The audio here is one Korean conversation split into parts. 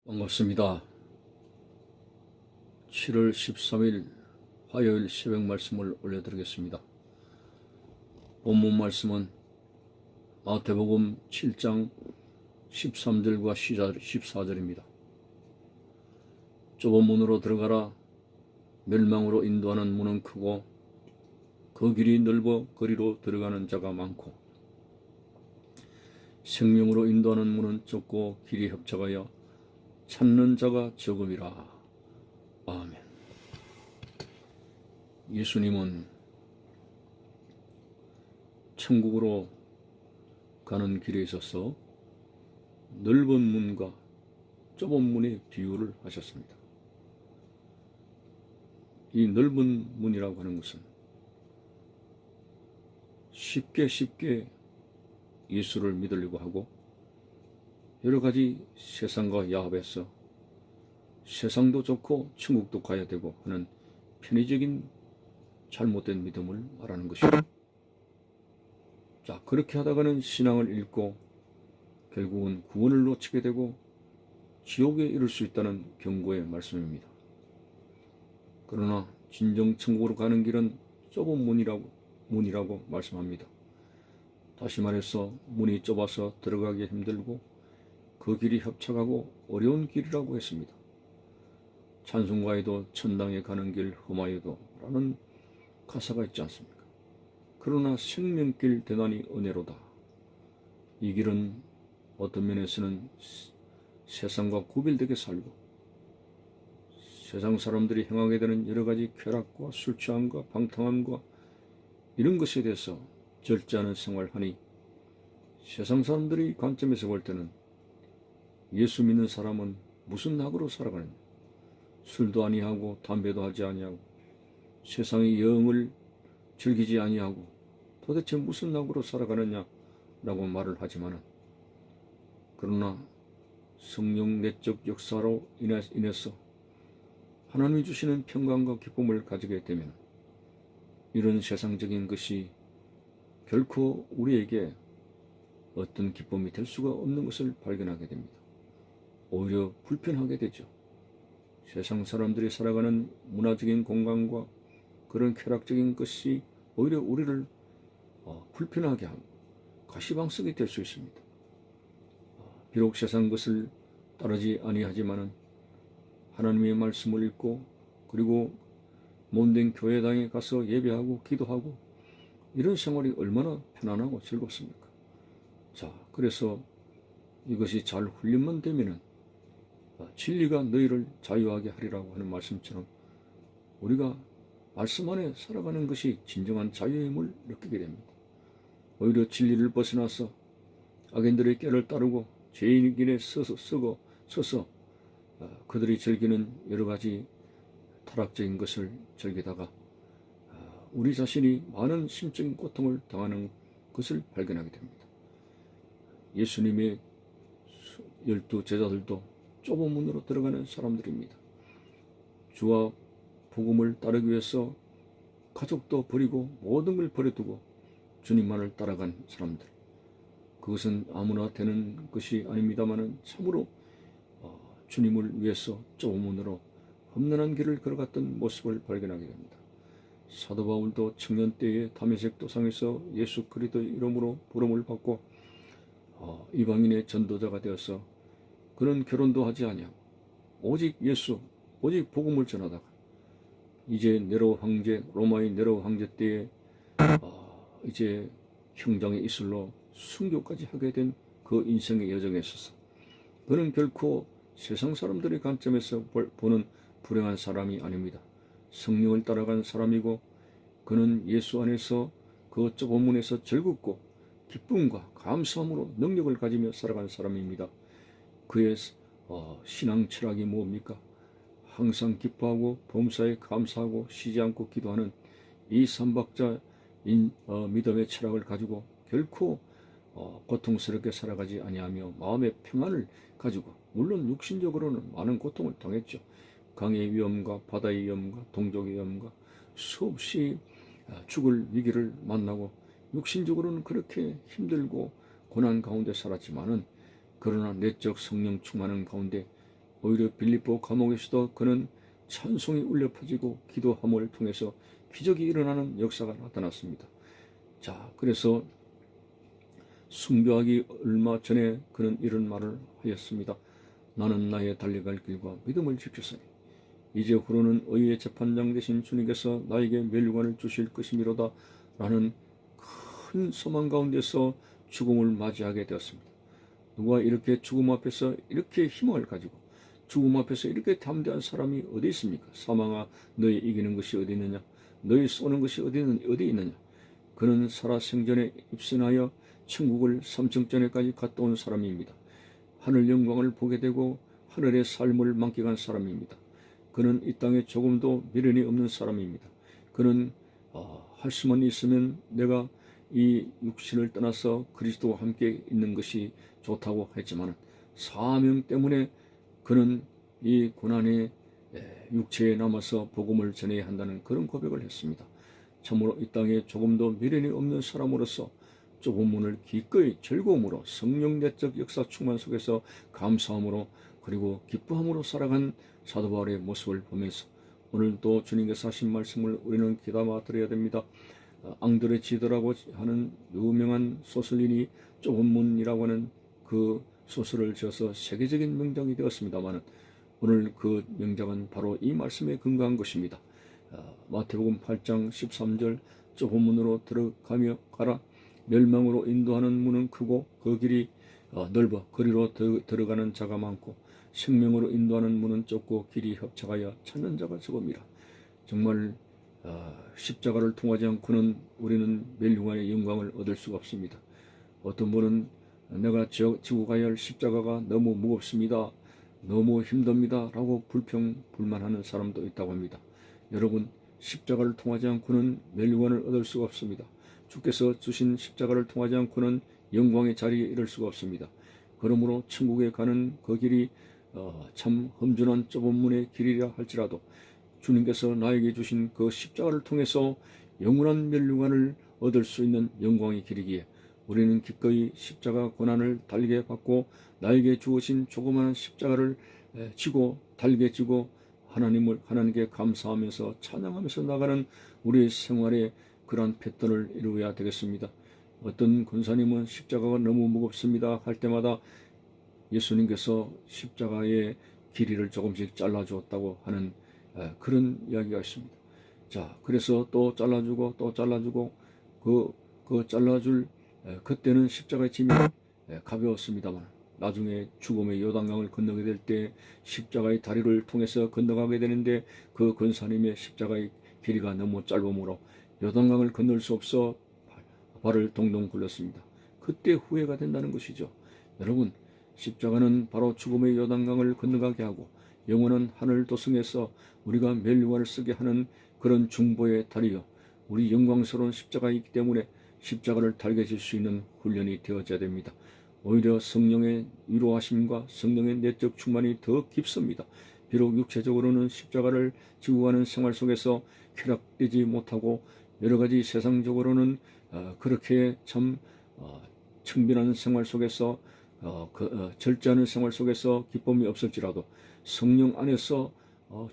반갑습니다. 7월 13일 화요일 새벽 말씀을 올려드리겠습니다. 본문 말씀은 마태복음 7장 13절과 14절입니다. 좁은 문으로 들어가라. 멸망으로 인도하는 문은 크고 그 길이 넓어 거리로 들어가는 자가 많고 생명으로 인도하는 문은 좁고 길이 협착하여 찾는 자가 적음이라. 아멘. 예수님은 천국으로 가는 길에 있어서 넓은 문과 좁은 문의 비유를 하셨습니다. 이 넓은 문이라고 하는 것은 쉽게 예수를 믿으려고 하고 여러 가지 세상과 야합해서 세상도 좋고 천국도 가야 되고 하는 편의적인 잘못된 믿음을 말하는 것이죠. 자, 그렇게 하다가는 신앙을 잃고 결국은 구원을 놓치게 되고 지옥에 이를 수 있다는 경고의 말씀입니다. 그러나 진정 천국으로 가는 길은 좁은 문이라고 말씀합니다. 다시 말해서 문이 좁아서 들어가기 힘들고 그 길이 협착하고 어려운 길이라고 했습니다. 찬송가에도 천당에 가는 길 험하여도 라는 가사가 있지 않습니까? 그러나 생명길 대단히 은혜로다. 이 길은 어떤 면에서는 세상과 구별되게 살고 세상 사람들이 행하게 되는 여러 가지 쾌락과 술 취함과 방탕함과 이런 것에 대해서 절제하는 생활하니 세상 사람들이 관점에서 볼 때는 예수 믿는 사람은 무슨 낙으로 살아가느냐, 술도 아니하고 담배도 하지 아니하고 세상의 영을 즐기지 아니하고 도대체 무슨 낙으로 살아가느냐라고 말을 하지만은, 그러나 성령 내적 역사로 인해서 하나님이 주시는 평강과 기쁨을 가지게 되면 이런 세상적인 것이 결코 우리에게 어떤 기쁨이 될 수가 없는 것을 발견하게 됩니다. 오히려 불편하게 되죠. 세상 사람들이 살아가는 문화적인 공간과 그런 쾌락적인 것이 오히려 우리를 불편하게 하고 가시방석이 될 수 있습니다. 비록 세상 것을 따르지 아니하지만은 하나님의 말씀을 읽고 그리고 몸된 교회당에 가서 예배하고 기도하고 이런 생활이 얼마나 편안하고 즐겁습니까? 자, 그래서 이것이 잘 훈련만 되면은 진리가 너희를 자유하게 하리라고 하는 말씀처럼 우리가 말씀 안에 살아가는 것이 진정한 자유임을 느끼게 됩니다. 오히려 진리를 벗어나서 악인들의 꾀를 따르고 죄인의 길에 서서 그들이 즐기는 여러 가지 타락적인 것을 즐기다가 우리 자신이 많은 심적인 고통을 당하는 것을 발견하게 됩니다. 예수님의 12 제자들도 좁은 문으로 들어가는 사람들입니다. 주와 복음을 따르기 위해서 가족도 버리고 모든 걸 버려두고 주님만을 따라간 사람들. 그것은 아무나 되는 것이 아닙니다마는 참으로 주님을 위해서 좁은 문으로 험난한 길을 걸어갔던 모습을 발견하게 됩니다. 사도 바울도 청년 때에 다메섹 도상에서 예수 그리스도의 이름으로 부름을 받고 이방인의 전도자가 되어서 그는 결혼도 하지 아니하고 오직 예수, 오직 복음을 전하다가 이제 네로 황제, 로마의 네로 황제 때에 이제 형장의 이슬로 순교까지 하게 된 그 인생의 여정에 있어서 그는 결코 세상 사람들의 관점에서 보는 불행한 사람이 아닙니다. 성령을 따라간 사람이고 그는 예수 안에서 그 좁은 문에서 즐겁고 기쁨과 감사함으로 능력을 가지며 살아간 사람입니다. 그의 신앙 철학이 뭡니까? 항상 기뻐하고 범사에 감사하고 쉬지 않고 기도하는 이 삼박자 믿음의 철학을 가지고 결코 고통스럽게 살아가지 아니하며 마음의 평안을 가지고, 물론 육신적으로는 많은 고통을 당했죠. 강의 위험과 바다의 위험과 동족의 위험과 수없이 죽을 위기를 만나고 육신적으로는 그렇게 힘들고 고난 가운데 살았지만은 그러나 내적 성령 충만한 가운데 오히려 빌립보 감옥에서도 그는 찬송이 울려 퍼지고 기도함을 통해서 기적이 일어나는 역사가 나타났습니다. 자, 그래서 순교하기 얼마 전에 그는 이런 말을 하였습니다. 나는 나의 달려갈 길과 믿음을 지켰으니 이제후로는 의의 재판장 되신 주님께서 나에게 멸류관을 주실 것이미로다 라는 큰 소망 가운데서 죽음을 맞이하게 되었습니다. 누가 이렇게 죽음 앞에서 이렇게 희망을 가지고 죽음 앞에서 이렇게 담대한 사람이 어디 있습니까? 사망아, 너희 이기는 것이 어디 있느냐? 너희 쏘는 것이 어디 있느냐? 그는 살아생전에 입선하여 천국을 삼층전에까지 갔다 온 사람입니다. 하늘 영광을 보게 되고 하늘의 삶을 만끽한 사람입니다. 그는 이 땅에 조금도 미련이 없는 사람입니다. 그는 할 수만 있으면 내가 이 육신을 떠나서 그리스도와 함께 있는 것이 좋다고 했지만 사명 때문에 그는 이 고난의 육체에 남아서 복음을 전해야 한다는 그런 고백을 했습니다. 참으로 이 땅에 조금도 미련이 없는 사람으로서 좁은 문을 기꺼이 즐거움으로 성령 내적 역사 충만 속에서 감사함으로 그리고 기뻐함으로 살아간 사도 바울의 모습을 보면서 오늘도 주님께서 하신 말씀을 우리는 귀담아 들어야 됩니다. 앙드레 지더라고 하는 유명한 소설인이 좁은 문이라고 하는 그 소설을 지어서 세계적인 명작이 되었습니다만 오늘 그 명작은 바로 이 말씀에 근거한 것입니다. 마태복음 8장 13절 좁은 문으로 들어가며 가라. 멸망으로 인도하는 문은 크고 그 길이 넓어 거리로 들어가는 자가 많고 생명으로 인도하는 문은 좁고 길이 협착하여 찾는 자가 적음이라. 정말 십자가를 통하지 않고는 우리는 멸류관의 영광을 얻을 수가 없습니다. 어떤 분은 내가 지고 가야 할 십자가가 너무 무겁습니다. 너무 힘듭니다. 라고 불만하는 사람도 있다고 합니다. 여러분, 십자가를 통하지 않고는 멸류관을 얻을 수가 없습니다. 주께서 주신 십자가를 통하지 않고는 영광의 자리에 이를 수가 없습니다. 그러므로 천국에 가는 그 길이 참 험준한 좁은 문의 길이라 할지라도 주님께서 나에게 주신 그 십자가를 통해서 영원한 멸류관을 얻을 수 있는 영광의 길이기에 우리는 기꺼이 십자가 고난을 달게 받고 나에게 주어진 조그마한 십자가를 지고 달게 지고 하나님께 감사하면서 찬양하면서 나가는 우리의 생활에 그러한 패턴을 이루어야 되겠습니다. 어떤 권사님은 십자가가 너무 무겁습니다 할 때마다 예수님께서 십자가의 길이를 조금씩 잘라주었다고 하는 그런 이야기가 있습니다. 자, 그래서 또 잘라주고 또 잘라주고 그 잘라줄 그때는 십자가의 짐이 가벼웠습니다만 나중에 죽음의 요단강을 건너게 될 때 십자가의 다리를 통해서 건너가게 되는데 그 권사님의 십자가의 길이가 너무 짧으므로 요단강을 건널 수 없어 발을 동동 굴렸습니다. 그때 후회가 된다는 것이죠. 여러분, 십자가는 바로 죽음의 요단강을 건너가게 하고 영원한 하늘 도성에서 우리가 멸류관을 쓰게 하는 그런 중보의 다리요. 우리 영광스러운 십자가가 있기 때문에 십자가를 달게 질 수 있는 훈련이 되어져야 됩니다. 오히려 성령의 위로하심과 성령의 내적 충만이 더 깊습니다. 비록 육체적으로는 십자가를 지고 가는 생활 속에서 쾌락되지 못하고 여러 가지 세상적으로는 그렇게 참 청빈한 생활 속에서 절제하는 생활 속에서 기쁨이 없을지라도 성령 안에서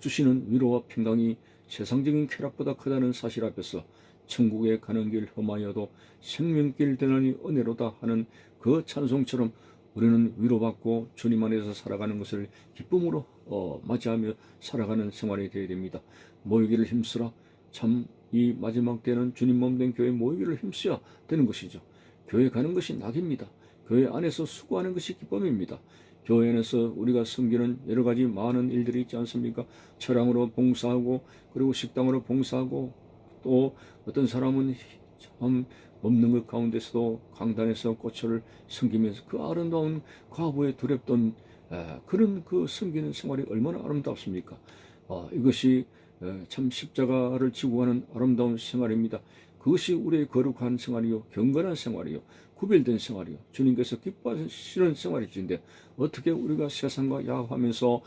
주시는 위로와 평강이 세상적인 쾌락보다 크다는 사실 앞에서 천국에 가는 길 험하여도 생명길 되나니 은혜로다 하는 그 찬송처럼 우리는 위로받고 주님 안에서 살아가는 것을 기쁨으로 맞이하며 살아가는 생활이 되어야 됩니다. 모이기를 힘쓰라. 참 이 마지막 때는 주님 몸된 교회 모이기를 힘써야 되는 것이죠. 교회 가는 것이 낙입니다. 교회 안에서 수고하는 것이 기쁨입니다. 교회 안에서 우리가 섬기는 여러 가지 많은 일들이 있지 않습니까? 차량으로 봉사하고 그리고 식당으로 봉사하고 또 어떤 사람은 참 없는 것 가운데서도 강단에서 꽃을 섬기면서 그 아름다운 과부에 두렵던 그런 그 섬기는 생활이 얼마나 아름답습니까? 이것이 참 십자가를 지고 가는 아름다운 생활입니다. 그것이 우리의 거룩한 생활이요, 경건한 생활이요, 구별된 생활이요, 주님께서 기뻐하시는 생활이지인데 어떻게 우리가 세상과 야합하면서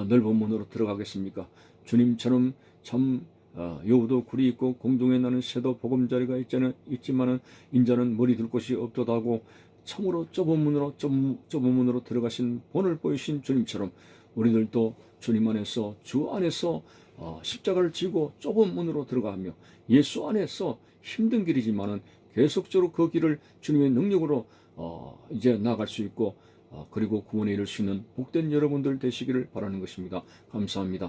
넓은 문으로 들어가겠습니까? 주님처럼 참 여우도 굴이 있고 공중에 나는 새도 보금자리가 있지만은 인자는 머리 둘 곳이 없도다고 참으로 좁은 문으로 들어가신 본을 보이신 주님처럼 우리들도 주님 안에서 주 안에서 십자가를 지고 좁은 문으로 들어가며 예수 안에서 힘든 길이지만은 계속적으로 그 길을 주님의 능력으로 이제 나아갈 수 있고 그리고 구원에 이를 수 있는 복된 여러분들 되시기를 바라는 것입니다. 감사합니다.